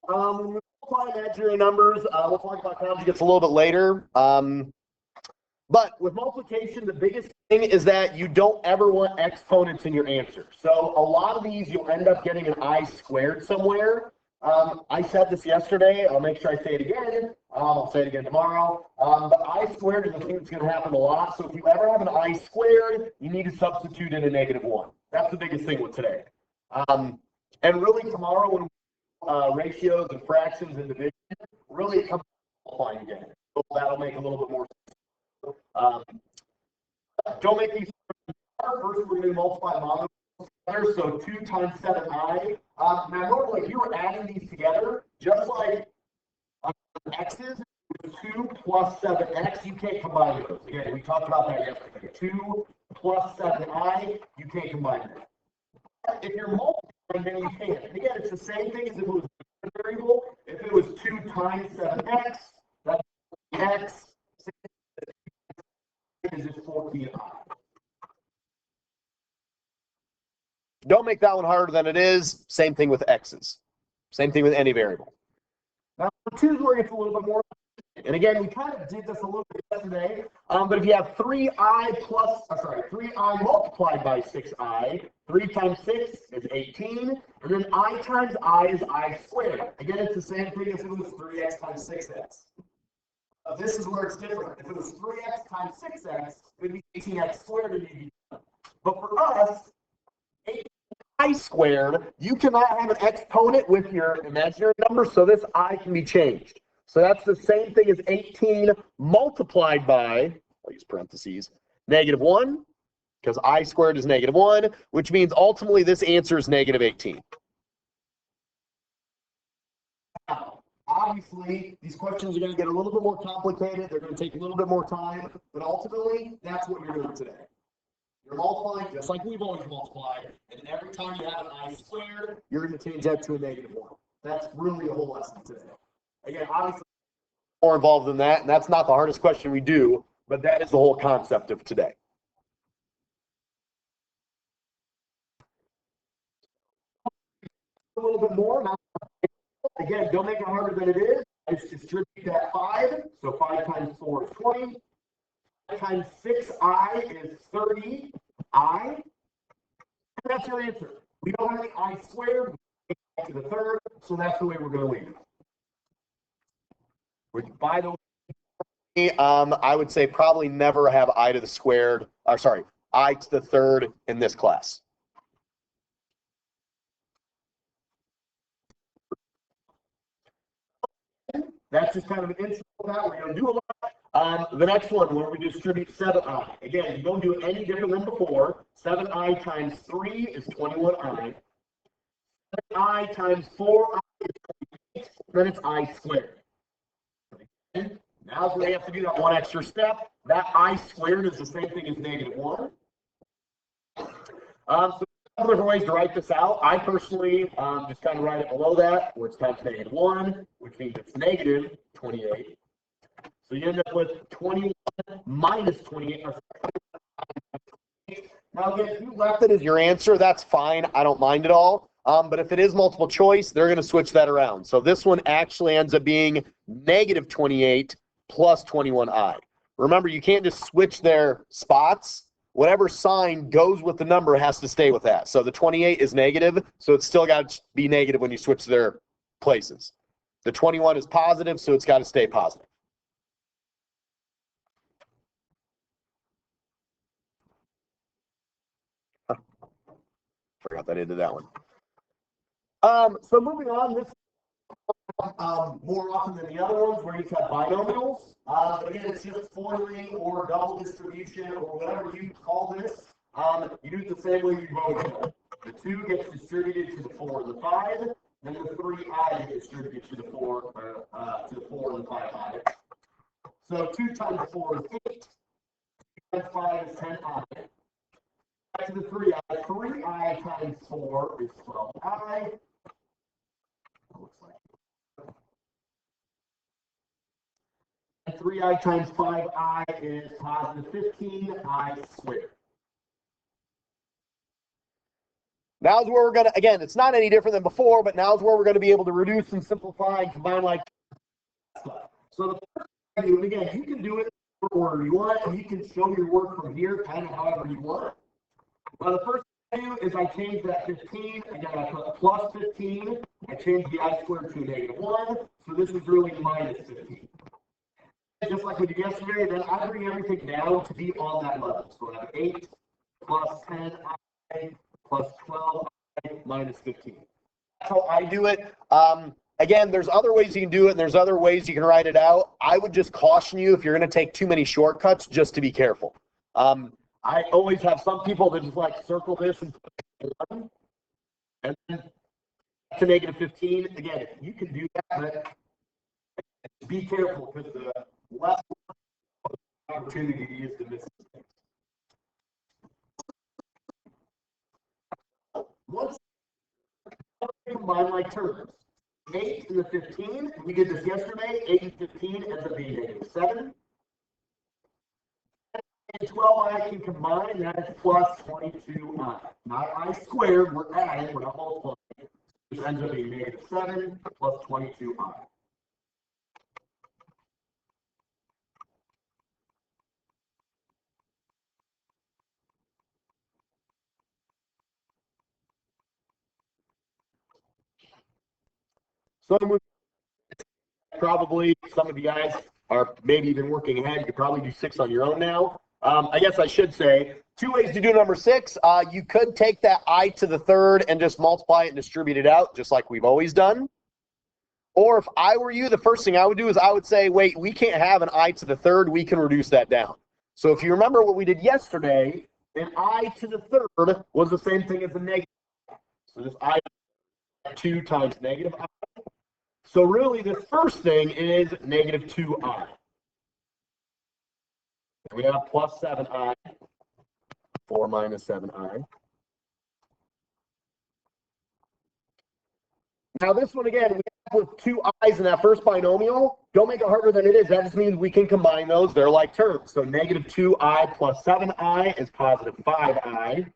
Multiply imaginary numbers. We'll talk about conjugates a little bit later. But with multiplication, the biggest thing is that you don't ever want exponents in your answer. So a lot of these, you'll end up getting an I squared somewhere. I said this yesterday. I'll make sure I say it again. I'll say it again tomorrow. But I squared is a thing that's going to happen a lot. So if you ever have an I squared, you need to substitute in a -1. That's the biggest thing with today. And really tomorrow, when ratios and fractions and division, really it comes to multiplying again. So that'll make a little bit more sense. Don't make these hard. First, we're going to multiply modules together. So 2 times 7i. Now, normally, if you were adding these together, just like x's, 2 plus 7x, you can't combine those. Again, we talked about that yesterday. 2 plus 7i, you can't combine them. If you're multiplying, then you can. And again, it's the same thing as if it was a variable. If it was 2 times 7x, that's x. Is just 14i. Don't make that one harder than it is. Same thing with x's. Same thing with any variable. Now, for 2 is where it gets a little bit more. And again, we kind of did this a little bit yesterday. But if you have 3i multiplied by 6i, 3 times 6 is 18. And then I times I is I squared. Again, it's the same thing as if it was 3x times 6x. This is where it's different. If it was 3x times 6x, it would be 18x squared. But for us, 8i squared, you cannot have an exponent with your imaginary number, so this I can be changed. So that's the same thing as 18 multiplied by, I'll use parentheses, -1, because I squared is -1, which means ultimately this answer is -18. Obviously, these questions are going to get a little bit more complicated. They're going to take a little bit more time, but ultimately, that's what you're doing today. You're multiplying just like we've always multiplied, and every time you have an I squared, you're going to change that to a -1. That's really the whole lesson today. Again, obviously, more involved than that, and that's not the hardest question we do, but that is the whole concept of today. A little bit more. Now, again, don't make it harder than it is. Just distribute that 5. So 5 times 4 is 20. 5 times 6i is 30i. And that's your answer. We don't have any I squared. We take to the third. So that's the way we're going to leave it. By the way, I would say probably never have I to the squared, or sorry, I to the third in this class. That's just kind of an intro of that. We're going to do a lot. The next one, where we distribute 7i. Again, you don't do it any different than before. 7i times 3 is 21i. 7i times 4i is 28. Then it's I squared. Okay. Now we have to do that one extra step. That I squared is the same thing as -1. So couple different ways to write this out. I personally just kind of write it below that, where it's times -1, which means it's -28. So you end up with 21 minus 28. Now, again, if you left it as your answer, that's fine. I don't mind at all. But if it is multiple choice, they're going to switch that around. So this one actually ends up being -28 plus 21i. Remember, you can't just switch their spots. Whatever sign goes with the number has to stay with that. So the 28 is negative, so it's still got to be negative when you switch their places. The 21 is positive, so it's got to stay positive. Forgot that I did that one. So moving on, this more often than the other ones where you have binomials. Again, it's just foiling or double distribution or whatever you call this. You do it the same way you always do. The 2 gets distributed to the 4 and the 5, then the 3i gets distributed to the 4 and the 5i. So 2 times 4 is 8. 2 times 5 is 10i. Back to the 3i. 3i times 4 is 12i. Looks like. And 3i times 5i is positive 15i squared. Now's where we're going to, again, it's not any different than before, but now's where we're going to be able to reduce and simplify and combine like stuff. So the first thing, and again, you can do it in order you want, and you can show your work from here kind of however you want. The first thing I do is I change that 15. Again, I put plus 15. I change the I squared to a -1. So this is really minus 15. Just like we did yesterday, then I bring everything down to be on that level. So I have 8 plus 10i plus 12i minus 15. That's how I do it. Again, there's other ways you can do it, and there's other ways you can write it out. I would just caution you, if you're going to take too many shortcuts, just to be careful. I always have some people that just like circle this and put 1, and then to -15. Again, you can do that, but be careful, because the less opportunity is to miss things. Once you combine like terms, 8 and the 15, we did this yesterday, 8 and 15 ends up being -7. And 12i can combine, that is plus 22i. Not I squared, we're adding, we're not multiplying. This ends up being -7 plus 22i. So probably some of you guys are maybe even working ahead. You could probably do 6 on your own now. I guess I should say 2 ways to do number 6. You could take that I to the third and just multiply it and distribute it out, just like we've always done. Or if I were you, the first thing I would do is I would say, wait, we can't have an I to the third. We can reduce that down. So if you remember what we did yesterday, an I to the third was the same thing as a negative. So this I 2 times negative I. So really, the first thing is -2i. We have plus 7i, 4 minus 7i. Now this one again, we have with 2 i's in that first binomial. Don't make it harder than it is. That just means we can combine those. They're like terms. So -2i plus 7i is positive 5i,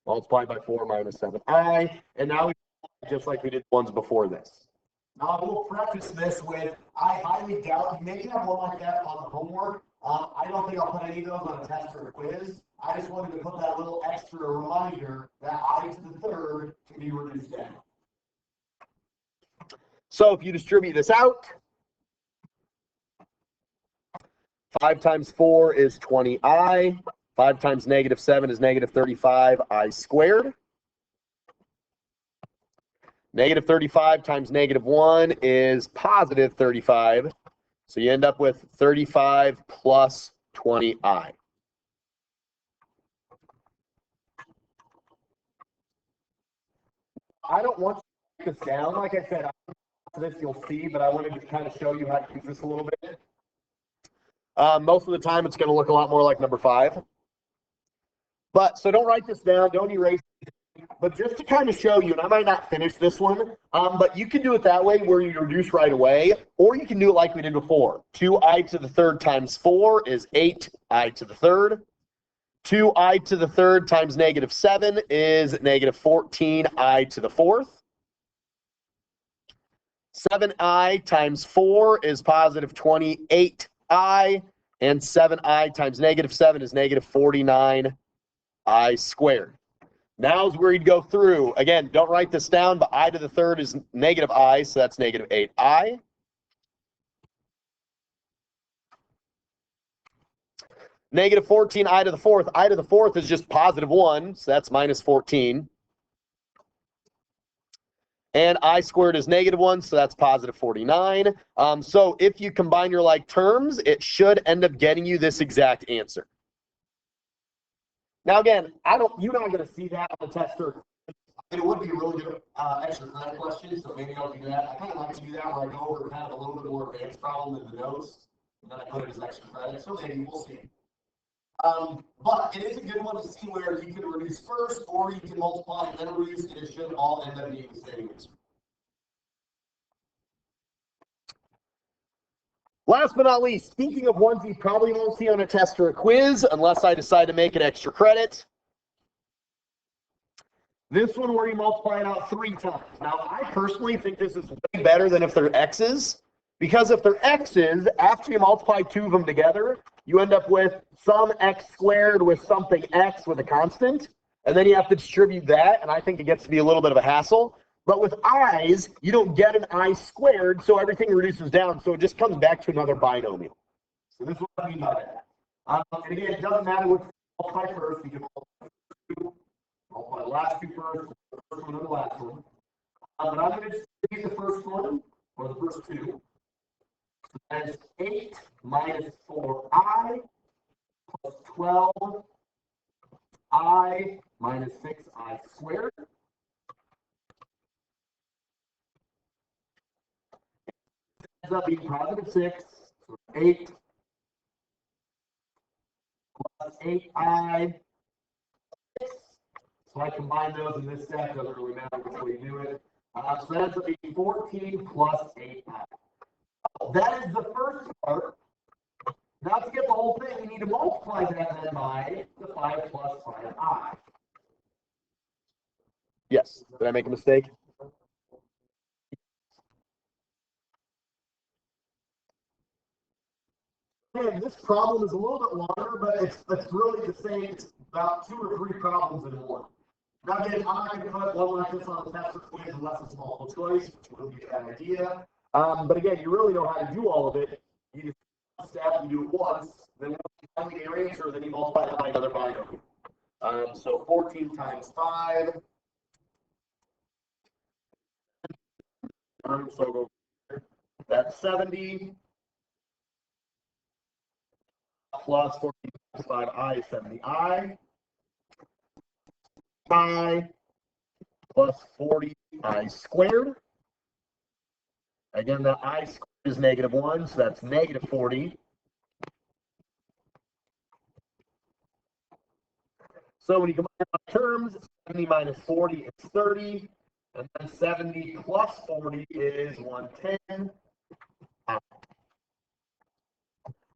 multiplied by 4 minus 7i. And now we just like we did ones before this. Now I will preface this with, I highly doubt, you may have one like that on the homework. I don't think I'll put any of those on a test or a quiz. I just wanted to put that little extra reminder that I to the third can be reduced down. So if you distribute this out, 5 times 4 is 20i. 5 times -7 is -35i squared. -35 times -1 is positive 35. So you end up with 35 plus 20i. I don't want to write this down. Like I said, this you'll see, but I wanted to kind of show you how to use this a little bit. Most of the time, it's going to look a lot more like number 5. But so don't write this down. Don't erase it. But just to kind of show you, and I might not finish this one, but you can do it that way where you reduce right away, or you can do it like we did before. 2i to the third times 4 is 8i to the third. 2i to the third times -7 is -14i to the fourth. 7i times 4 is positive 28i, and 7i times -7 is -49i squared. Now is where you'd go through. Again, don't write this down, but I to the third is -i, so that's -8i. -14i to the fourth. I to the fourth is just positive 1, so that's -14. And I squared is -1, so that's positive 49. So if you combine your like terms, it should end up getting you this exact answer. Now again, you're not going to see that on the test. It would be a really good extra credit question, so maybe I'll do that. I kind of like to do that where I go over kind of a little bit more advanced problem in the notes, and then I put it as extra credit. So maybe we'll see. But it is a good one to see where you can reduce first, or you can multiply and then reduce, and it should all end up being the same answer. Last but not least, speaking of ones you probably won't see on a test or a quiz, unless I decide to make it extra credit, This one where you multiply it out 3 times. Now, I personally think this is way better than if they're x's, because if they're x's, after you multiply 2 of them together, you end up with some x squared with something x with a constant, and then you have to distribute that, and I think it gets to be a little bit of a hassle. But with i's, you don't get an I squared, so everything reduces down, so it just comes back to another binomial. So this is what I mean by that. And again, it doesn't matter what you multiply first. You can multiply the last 2 first, the first one and the last one. But I'm going to distribute the first one, or the first 2. So that is 8 minus 4i plus 12i minus 6i squared. Ends up being positive 6, so 8 plus 8i. So I combine those in this step, doesn't really matter which way you do it. So that ends up being 14 plus 8i. That is the first part. Now to get the whole thing, we need to multiply that then by the 5 plus 5i. Yes, did I make a mistake? Again, this problem is a little bit longer, but it's really the same. It's about 2 or 3 problems in one. Now again, I'm not going to put one like this on the test or quiz unless it's multiple choice, which will give you an idea. But again, you really know how to do all of it. You just step, you do it once, then once you find the answer, then you multiply that by another binomial. So 14 times 5. So that's 70. Plus 14 times 5i is 70i. I plus 40i squared. Again, the I squared is -1, so that's -40. So when you combine the terms, 70 minus 40 is 30, and then 70 plus 40 is 110.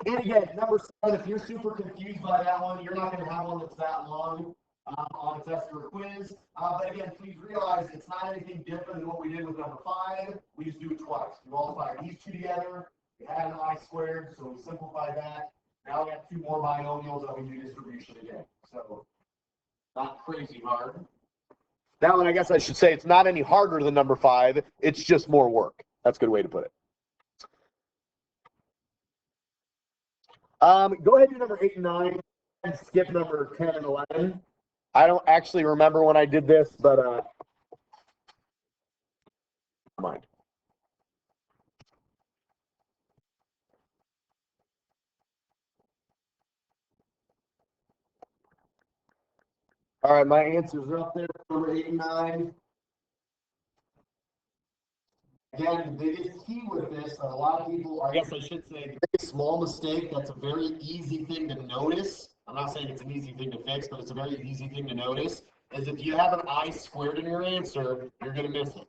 And again, number 7, if you're super confused by that one, you're not going to have one that's that long on a test or a quiz. But again, please realize it's not anything different than what we did with number 5. We just do it twice. We multiply these 2 together, we add an I squared, so we simplify that. Now we have 2 more binomials that we do distribution again. So not crazy hard. That one, I guess I should say, it's not any harder than number 5. It's just more work. That's a good way to put it. Go ahead and do number 8 and 9 and skip number 10 and 11. I don't actually remember when I did this, but mind. All right, my answers are up there, number 8 and 9. Again, the biggest key with this, a lot of people, I guess I should say, the biggest small mistake, that's a very easy thing to notice. I'm not saying it's an easy thing to fix, but it's a very easy thing to notice, is if you have an I squared in your answer, you're going to miss it.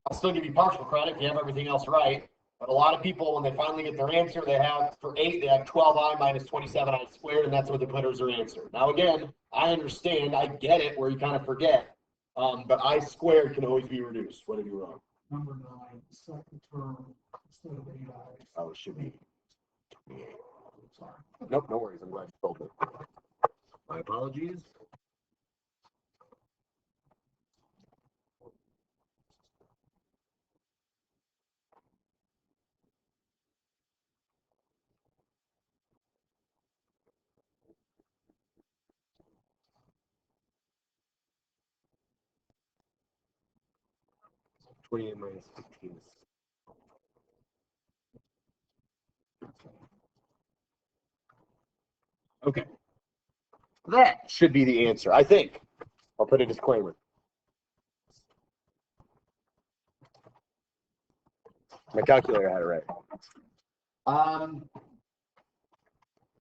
I'll still give you partial credit if you have everything else right, but a lot of people, when they finally get their answer, they have, for 8, they have 12i minus 27i squared, and that's what they put as their answer. Now again, I understand, I get it, where you kind of forget, but I squared can always be reduced. What did you wrong? Number 9, second term, instead of 8i. Oh, it should be 28. Sorry. Nope, no worries. I'm glad you told me. My apologies. - 28 minus 15. Okay. That should be the answer, I think. I'll put a disclaimer. My calculator had it right.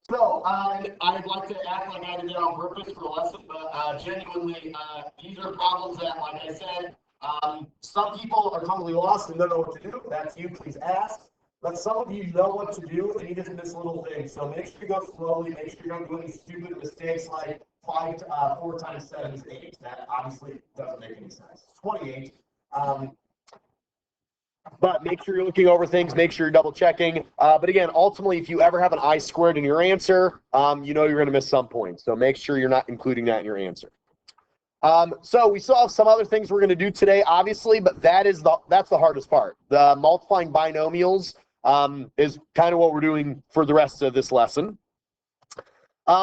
So I'd like to act like I did it on purpose for the lesson, but genuinely, these are problems that, like I said, some people are totally lost and don't know what to do. That's you. Please ask. but some of you know what to do, and you just miss little things. So make sure you go slowly. Make sure you don't do any stupid mistakes like 4 times 7 is 8. That obviously doesn't make any sense. 28. But make sure you're looking over things. Make sure you're double checking. But again, ultimately, if you ever have an I squared in your answer, you know you're going to miss some points. So make sure you're not including that in your answer. So we still have some other things we're going to do today, obviously, but that's the hardest part. The multiplying binomials is kind of what we're doing for the rest of this lesson.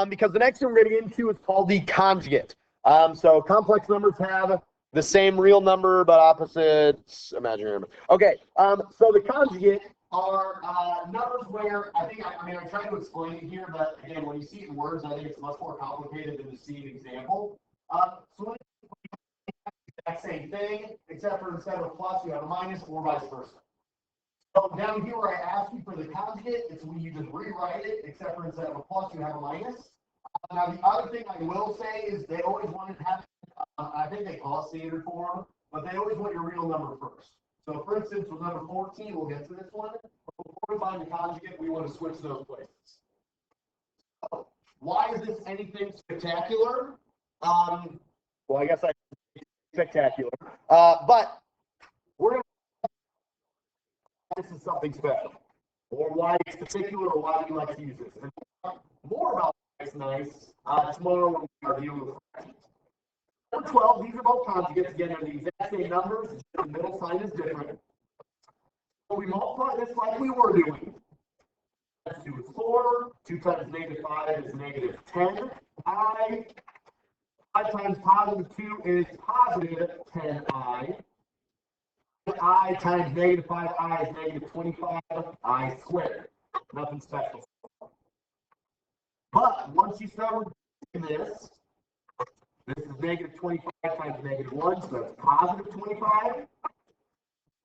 Because the next thing we're going to get into is called the conjugate. So complex numbers have the same real number but opposite imaginary number. Okay, so the conjugate are numbers where I tried to explain it here, but again, when you see it in words, I think it's much more complicated than to see an example. So it's the exact same thing, except for instead of a plus, you have a minus, or vice versa. So down here where I asked you for the conjugate, it's when you just rewrite it, except for instead of a plus, you have a minus. Now the other thing I will say is they always want to have, I think they call it standard form, but they always want your real number first. So for instance, with number 14, we'll get to this one. But before we find the conjugate, we want to switch those places. So why is this anything spectacular? Well, I guess I spectacular. But we're going to this is something special. Or why it's particular, or why we like to use this. And more about it's nice tomorrow when we are dealing with fractions. Number 12, these are both conjugates. Again, they're the exact same numbers. The middle sign is different. So we multiply this like we were doing. Let's do 4. 2 times negative 5 is negative 10. 5 times positive 2 is positive 10i. I times negative 5i is negative 25i squared. Nothing special. But once you start with this is negative 25 times negative 1, so that's positive 25.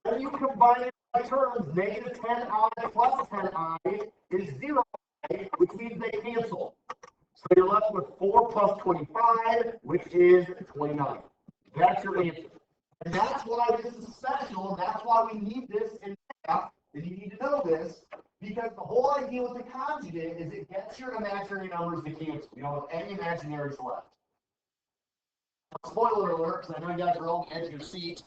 Then you combine it by terms, negative 10i plus 10i is 0i, which means they cancel. So you're left with 4 plus 25, which is 29. That's your answer. And that's why this is special, and that's why we need this in math, and you need to know this, because the whole idea with the conjugate is it gets your imaginary numbers to cancel. You don't have any imaginaries left. Spoiler alert, because I know you guys are on the edge of your seat.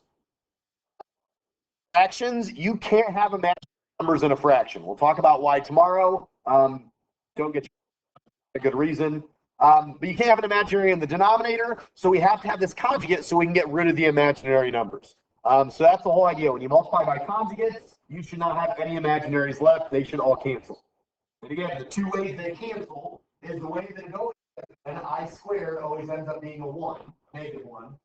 Fractions, you can't have imaginary numbers in a fraction. We'll talk about why tomorrow. Don't get a good reason. But you can't have an imaginary in the denominator, so we have to have this conjugate so we can get rid of the imaginary numbers. So that's the whole idea. When you multiply by conjugates, you should not have any imaginaries left. They should all cancel. And again, the two ways they cancel is the way they go, and I squared always ends up being a 1, negative 1.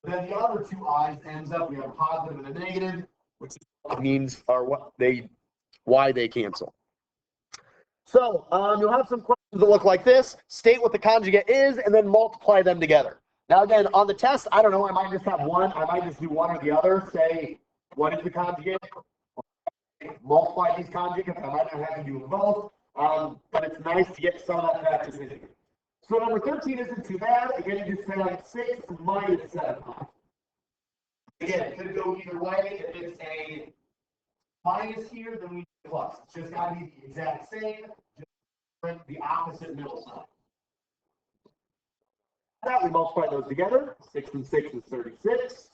Then the other two i's ends up, we have a positive and a negative, which means why they cancel. So you'll have some questions that look like this. State what the conjugate is, and then multiply them together. Now again, on the test, I don't know, I might just have one. I might just do one or the other. Say, what is the conjugate? Multiply these conjugates. I might not have to do them both. But it's nice to get some of that practice in. So number 13 isn't too bad. Again, you just have 6 minus 7. Again, it could go either way. If it's a minus here, then we need a plus. It's just got to be the exact same, just the opposite middle sign. Now we multiply those together. 6 and 6 is 36.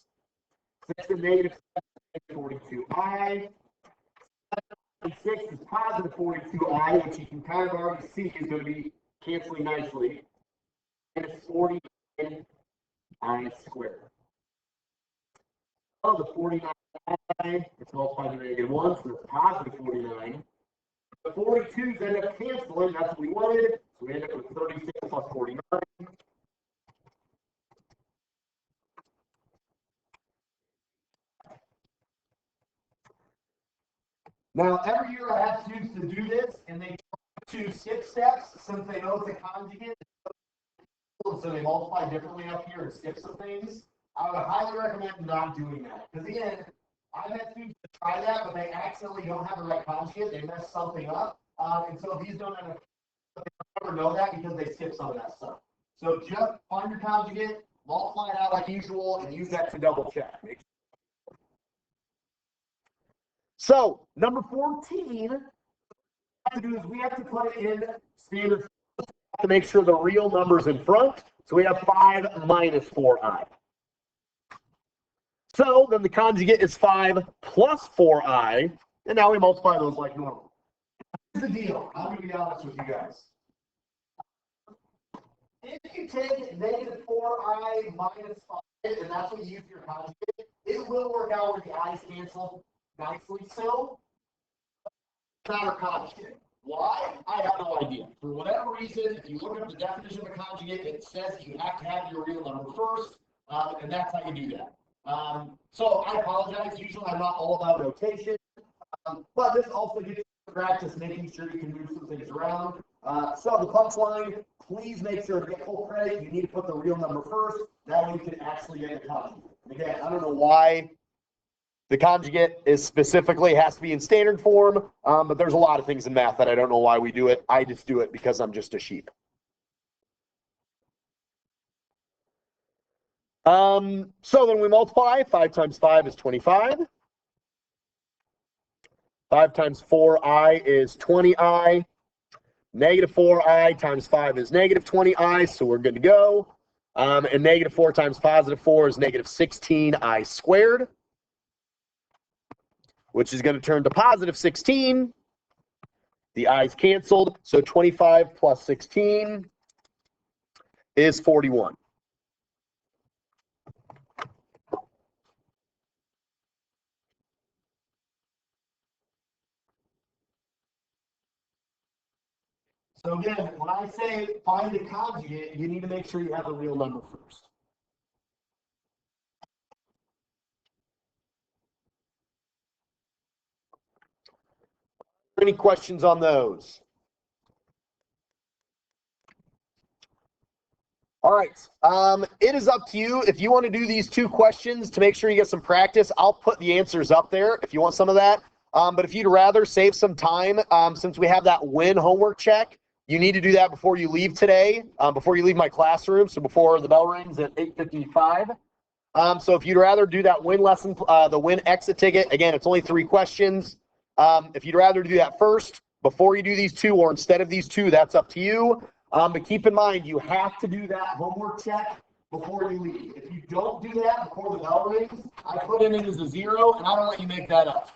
6 and negative 7 is 42i. 6 is positive 42i, which you can kind of already see is going to be canceling nicely. And it's 49i squared. Oh, the 49i, it's multiplied to negative 1, so it's positive 49. The 42s end up canceling, that's what we wanted. So we end up with 36 plus 49. Now, every year I have students to do this, and they try to skip steps since they know it's a conjugate. So they multiply differently up here and skip some things. I would highly recommend not doing that. Because again, I've had students try that, but they accidentally don't have the right conjugate. They mess something up. And so these don't ever know that because they skip some of that stuff. So just find your conjugate, multiply it out like usual, and use that to double check. So number 14, what we have to do is we have to put it in standard to make sure the real number's in front. So we have 5 minus 4i. So then the conjugate is 5 plus 4i, and now we multiply those like normal. Here's the deal. I'm going to be honest with you guys. If you take negative 4i minus 5, and that's what you use for your conjugate, it will work out where the i's cancel nicely still. It's not our conjugate. Why? I have no idea. For whatever reason, if you look up the definition of a conjugate, it says you have to have your real number first, and that's how you do that. So I apologize. Usually I'm not all about notation, but this also gives you practice making sure you can move some things around. So the punchline, please make sure to get full credit. You need to put the real number first. That way you can actually get the conjugate. And again, I don't know why the conjugate is specifically has to be in standard form, but there's a lot of things in math that I don't know why we do it. I just do it because I'm just a sheep. So then we multiply. 5 times 5 is 25. 5 times 4i is 20i. Negative 4i times 5 is negative 20i, so we're good to go. And negative 4 times positive 4 is negative 16i squared, which is going to turn to positive 16. The i's canceled, so 25 plus 16 is 41. So again, when I say find the conjugate, you need to make sure you have the real number first. Any questions on those? All right. It is up to you. If you want to do these 2 questions to make sure you get some practice, I'll put the answers up there if you want some of that. But if you'd rather save some time, since we have that win homework check, you need to do that before you leave today, before you leave my classroom, so before the bell rings at 8:55. So if you'd rather do that win lesson, the win exit ticket, again, it's only 3 questions. If you'd rather do that first, before you do these 2, or instead of these 2, that's up to you. But keep in mind, you have to do that homework check before you leave. If you don't do that before the bell rings, I put it in as a 0, and I don't let you make that up.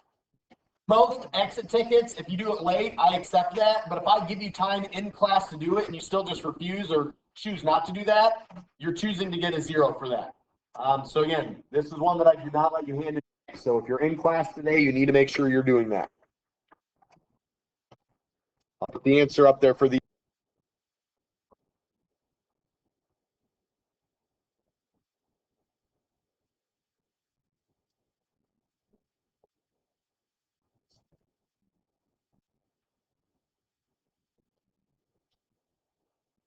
Most exit tickets, if you do it late, I accept that. But if I give you time in class to do it and you still just refuse or choose not to do that, you're choosing to get a 0 for that. So again, this is one that I do not let you hand it. So if you're in class today, you need to make sure you're doing that. I'll put the answer up there for the